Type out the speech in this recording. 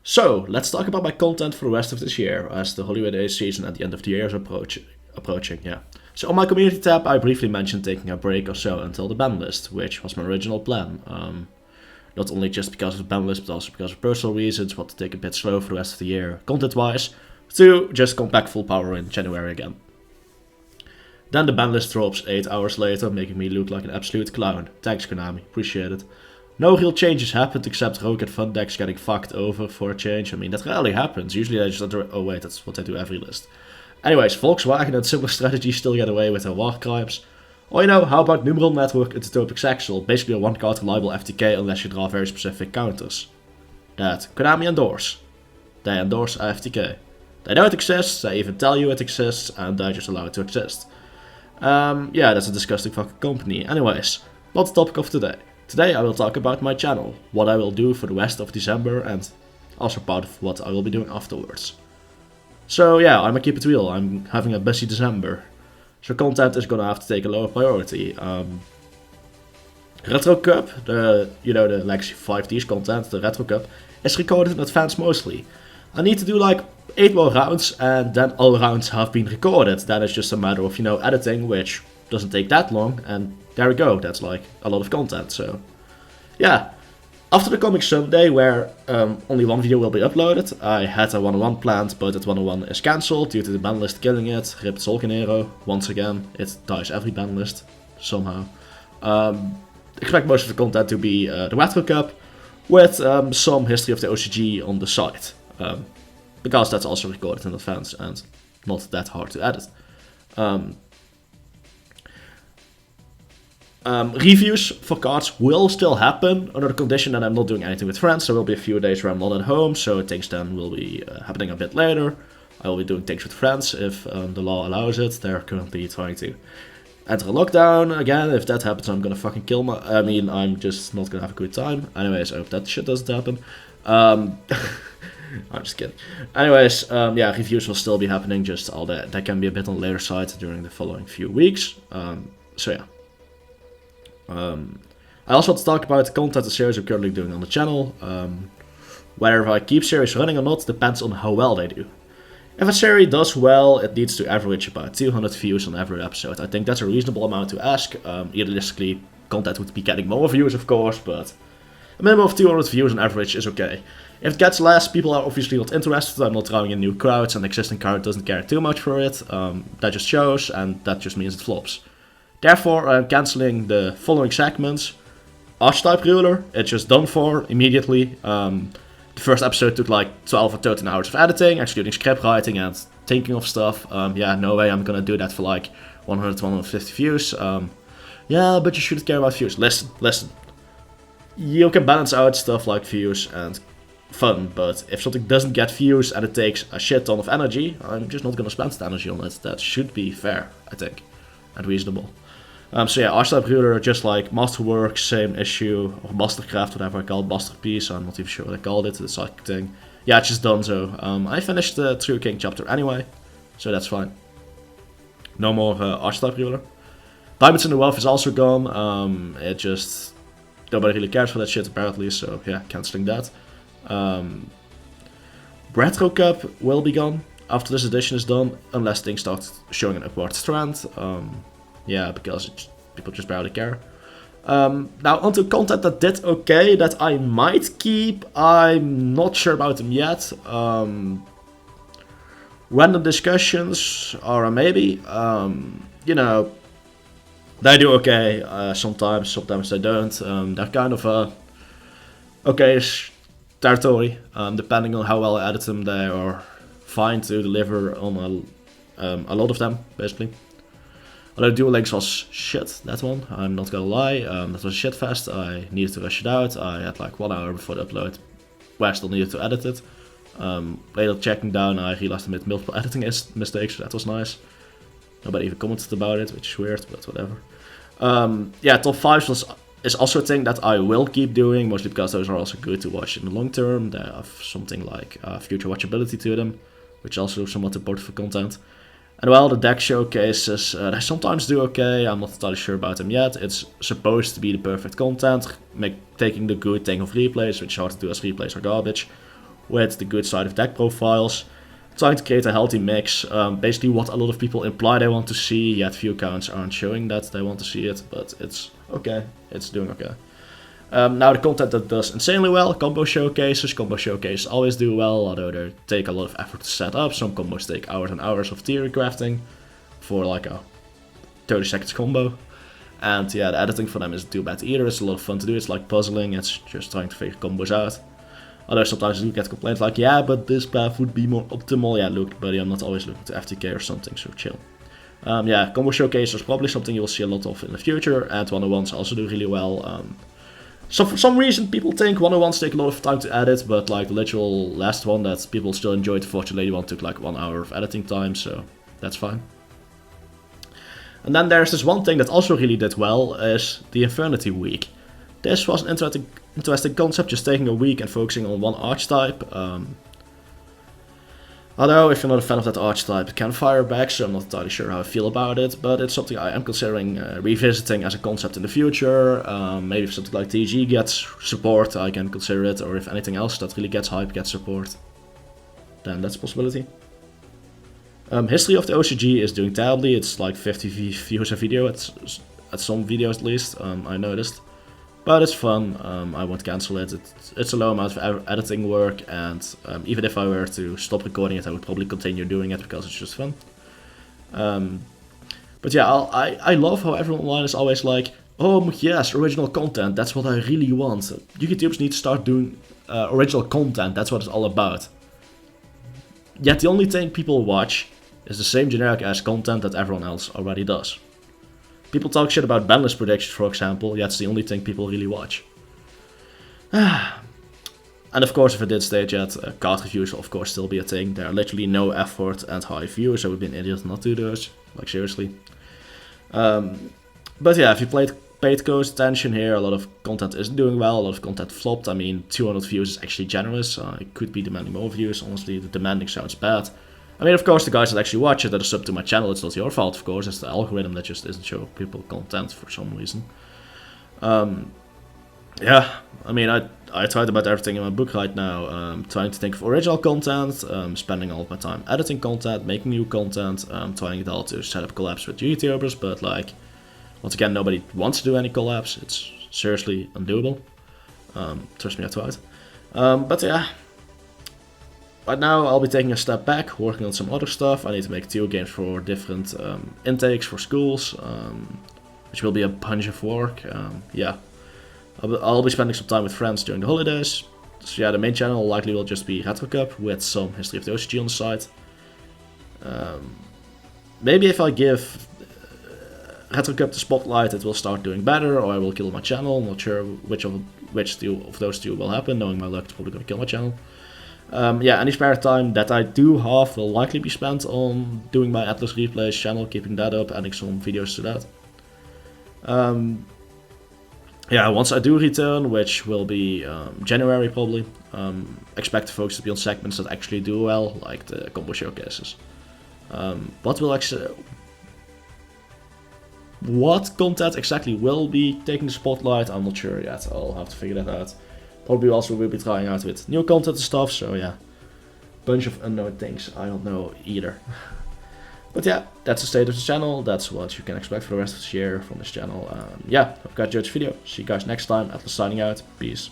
So, let's talk about my content for the rest of this year, as the holiday season at the end of the year is approaching, yeah. So on my community tab, I briefly mentioned taking a break or so until the ban list, which was my original plan. Not only just because of the ban list, but also because of personal reasons, want to take a bit slow for the rest of the year, content-wise, to just come back full power in January again. Then the ban list drops 8 hours later, making me look like an absolute clown. Thanks Konami, appreciate it. No real changes happened except Rocket Fun decks getting fucked over for a change. I mean, that rarely happens. Usually they just... Oh wait, that's what they do every list. Anyways, Volkswagen and similar strategies still get away with their war crimes. Or you know, how about Numeral Network into Topic Sexual? Basically a one-card reliable FTK unless you draw very specific counters. That Konami endorse. They endorse FTK. They know it exists, they even tell you it exists, and they just allow it to exist. Yeah, that's a disgusting fucking company. Anyways, not the topic of today. Today I will talk about my channel, what I will do for the rest of December, and also part of what I will be doing afterwards. So yeah, I'm gonna keep it real, I'm having a busy December. So content is gonna have to take a lower priority. Retro Cup, the Legacy 5D's content, the Retro Cup, is recorded in advance mostly. I need to do like 8 more rounds, and then all rounds have been recorded. Then it's just a matter of, editing, which doesn't take that long, and there we go, that's like a lot of content, so... Yeah, after the coming Sunday, where only one video will be uploaded, I had a 1-on-1 planned, but that 1-on-1 is cancelled due to the ban list killing it. Rip Solcanero, once again, it dies every ban list, somehow. Expect most of the content to be the Retro Cup, with some history of the OCG on the side. Because that's also recorded in advance and not that hard to edit. Reviews for cards will still happen under the condition that I'm not doing anything with friends. There will be a few days where I'm not at home, so things then will be happening a bit later. I will be doing things with friends if the law allows it. They're currently trying to enter a lockdown again. If that happens, I'm gonna fucking kill I'm just not gonna have a good time. Anyways, I hope that shit doesn't happen. I'm just kidding. Anyways, yeah, reviews will still be happening, just all that can be a bit on the later side during the following few weeks. So yeah. I also want to talk about the content and series I'm currently doing on the channel. Whether I keep series running or not depends on how well they do. If a series does well, it needs to average about 200 views on every episode. I think that's a reasonable amount to ask. Realistically, content would be getting more views, of course, but a minimum of 200 views on average is okay. If it gets less, people are obviously not interested. I'm not drawing in new crowds, and the existing crowd doesn't care too much for it. That just shows, and that just means it flops. Therefore, I'm cancelling the following segments. Archetype Ruler, it's just done for immediately. The first episode took like 12 or 13 hours of editing, excluding script writing and thinking of stuff. Yeah, no way I'm gonna do that for like 100 to 150 views. Yeah, but you shouldn't care about views. Listen. You can balance out stuff like views and fun, but if something doesn't get views and it takes a shit ton of energy, I'm just not gonna spend the energy on it. That should be fair, I think, and reasonable. So yeah, Archetype Ruler, just like Masterwork, same issue, or Mastercraft, whatever I call it, Masterpiece, I'm not even sure what I called it, the psychic thing. Yeah, it's just done, so I finished the True King chapter anyway, so that's fine. No more Archetype Ruler. Diamonds in the Wealth is also gone, it just... Nobody really cares for that shit apparently, so yeah, cancelling that. Retro Cup will be gone after this edition is done, unless things start showing an upward trend. Yeah, because people just barely care. Now onto content that did okay, that I might keep. I'm not sure about them yet. Random discussions are a maybe. They do okay sometimes they don't. They're kind of okay-ish territory. Depending on how well I edit them, they are fine to deliver on a lot of them, basically. Although Duel Links was shit, that one, I'm not gonna lie. That was a shit fest, I needed to rush it out. I had like 1 hour before the upload where I still needed to edit it. Later checking down, I realized I made multiple editing mistakes, so that was nice. Nobody even commented about it, which is weird, but whatever. Yeah, top 5s is also a thing that I will keep doing, mostly because those are also good to watch in the long term. They have something like future watchability to them, which is also somewhat important for content. And while the deck showcases, they sometimes do okay, I'm not entirely sure about them yet. It's supposed to be the perfect content, taking the good thing of replays, which is hard to do as replays are garbage, with the good side of deck profiles, trying to create a healthy mix, basically what a lot of people imply they want to see, yet view counts aren't showing that they want to see it, but it's okay, it's doing okay. Now the content that does insanely well, combo showcases. Combo showcases always do well, although they take a lot of effort to set up. Some combos take hours and hours of theory crafting for like a 30 seconds combo. And yeah, the editing for them isn't too bad either. It's a lot of fun to do. It's like puzzling. It's just trying to figure combos out. Although sometimes you get complaints like, yeah, but this path would be more optimal. Yeah, look, buddy, I'm not always looking to FTK or something, so chill. Yeah, combo showcase is probably something you'll see a lot of in the future. And 101s also do really well. So for some reason, people think 101s take a lot of time to edit, but like the literal last one that people still enjoyed, the Fortune Lady one, took like 1 hour of editing time, so that's fine. And then there's this one thing that also really did well, is the Infernity Week. This was an interesting concept, just taking a week and focusing on one archetype. Although, if you're not a fan of that archetype, it can fire back, so I'm not entirely sure how I feel about it, but it's something I am considering revisiting as a concept in the future. Maybe if something like TG gets support, I can consider it, or if anything else that really gets hype gets support, then that's a possibility. History of the OCG is doing terribly. It's like 50 views a video, at some videos at least, I noticed. But it's fun, I won't cancel it. It's a low amount of editing work, and even if I were to stop recording it, I would probably continue doing it because it's just fun. But yeah, I love how everyone online is always like, oh yes, original content, that's what I really want. YouTubers need to start doing original content, that's what it's all about. Yet the only thing people watch is the same generic ass content that everyone else already does. People talk shit about banlist predictions, for example, yet it's the only thing people really watch. And of course, if I did stage yet, card reviews will of course still be a thing. There are literally no effort and high views, so I would be an idiot not to do those, like seriously. But yeah, if you paid close attention here, a lot of content isn't doing well, a lot of content flopped. I mean, 200 views is actually generous, it could be demanding more views, honestly, the demanding sounds bad. I mean, of course, the guys that actually watch it, that are sub to my channel, it's not your fault, of course. It's the algorithm that just doesn't show people content for some reason. Yeah, I mean, I tried about everything in my book right now. Trying to think of original content, spending all of my time editing content, making new content, trying it all to set up collabs with YouTubers, but like, once again, nobody wants to do any collabs. It's seriously undoable. Trust me, I tried. But yeah. Right now, I'll be taking a step back, working on some other stuff. I need to make 2 games for different intakes for schools, which will be a bunch of work. Yeah, I'll be spending some time with friends during the holidays. So yeah, the main channel likely will just be Retro Cup with some History of the OCG on the side. Maybe if I give Retro Cup the spotlight, it will start doing better, or I will kill my channel. I'm not sure which of those two will happen. Knowing my luck, it's probably going to kill my channel. Yeah, any spare time that I do have will likely be spent on doing my Atlas Replays channel, keeping that up, adding some videos to that. Yeah, once I do return, which will be January probably, expect the focus to be on segments that actually do well, like the combo showcases. What content exactly will be taking the spotlight, I'm not sure yet. I'll have to figure that out. Probably also will be trying out with new content and stuff, so yeah. Bunch of unknown things, I don't know either. But yeah, that's the state of the channel, that's what you can expect for the rest of this year from this channel. Yeah, hope you guys enjoyed this video. See you guys next time, Atlas signing out, peace.